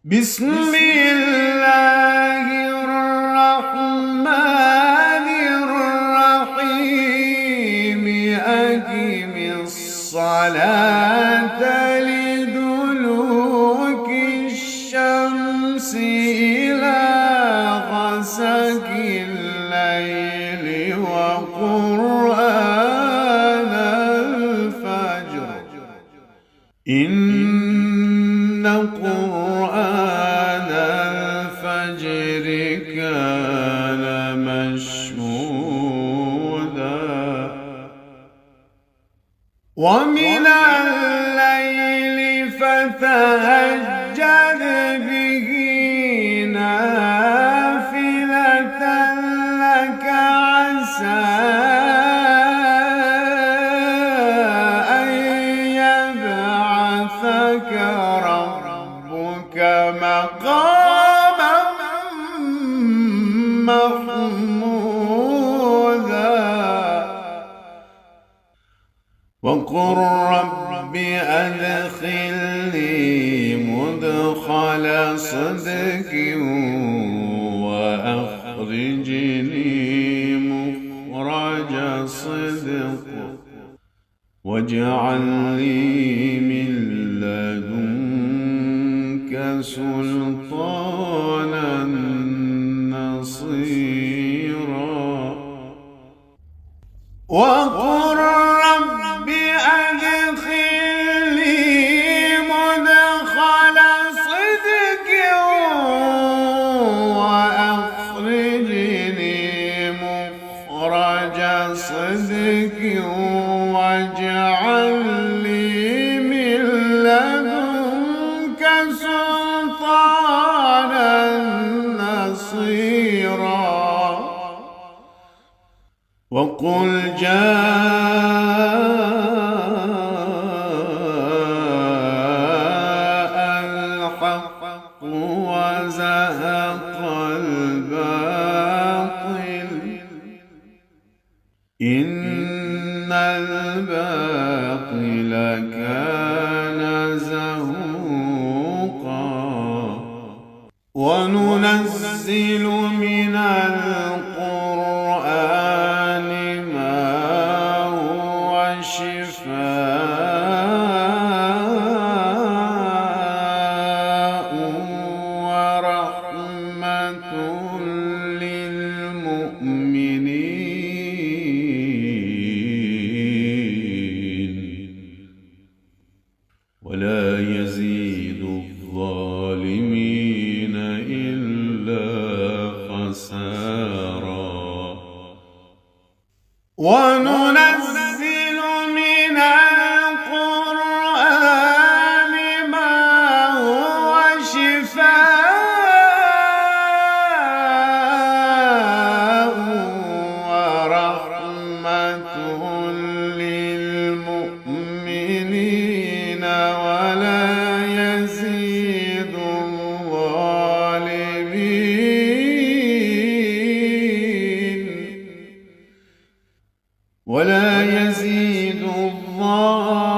بسم الله الرحمن الرحيم أقم الصلاة لدلوك الشمس إلى غسق الليل وقرآن الفجر إن قرآن الفجر كان مشهودا ومن الليل فتهجد به نافلة لك عسى أن يبعثك ربك مقاما محمودا وقل رب أدخلني مدخل صدق وأخرجني مخرج صدق واجعل لي من لدنك سلطانا نصيرا وقل رب أدخلني مدخل صدق وأخرجني مخرج صدق واجعل لي من لدنك سلطانا نصيرا وقل جاء الحق وزهق الباطل إن الباطل كان زهوقا وننزل من القرآن ما هو شفاء ورحمة للمؤمنين ولا يزيد الظالمين إلا خسارا وننزل من القرآن ما هو شفاء ورحمة للمؤمنين ولا يزيد الظالمين